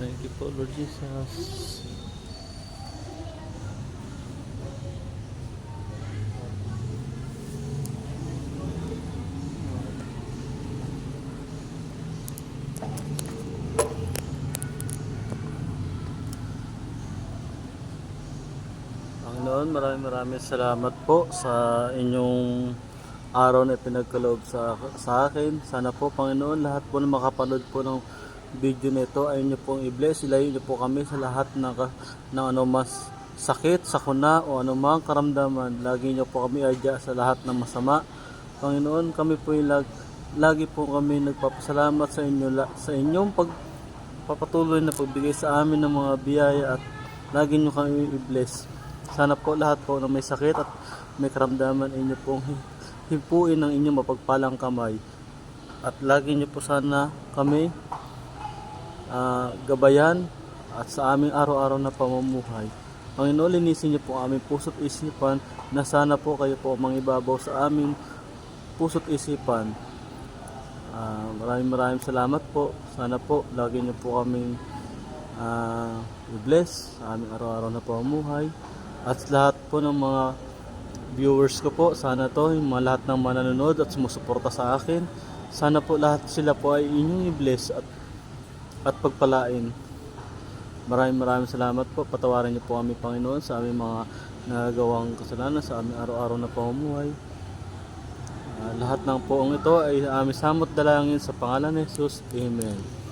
Thank you po, Lord Jesus. Panginoon, maraming salamat po sa inyong araw na pinagkaloob sa akin. Sana po, Panginoon, lahat po na makapanood po ng video nito ay inyo pong i-bless. Ilayo niyo po kami sa lahat ng ano mas sakit, sakuna o anumang karamdaman. Lagi niyo po kami adya sa lahat ng masama. Panginoon, kami po lagi po kami nagpapasalamat sa inyo sa inyong pagpapatuloy na pagbigay sa amin ng mga biyaya at lagi niyo kami i-bless. Sana po lahat po na may sakit at may karamdaman inyo pong himpuin ng inyong mapagpalang kamay. At lagi niyo po sana kami gabayan at sa aming araw-araw na pamumuhay. Panginoon, linisin niyo po ang aming puso't isipan na sana po kayo po mangibabaw sa aming puso't isipan. Maraming salamat po. Sana po lagi niyo po kaming i-bless sa aming araw-araw na pamumuhay. At lahat po ng mga viewers ko po, sana to, yung mga lahat ng mananonood at sumusuporta sa akin, sana po lahat sila po ay inyong i-bless at pagpalain. Maraming salamat po. Patawarin niyo po kami, Panginoon, sa aming mga nagagawang kasalanan sa aming araw-araw na pamumuhay. Lahat ng poong ito ay aming samot dalangin sa pangalan ni Jesus. Amen.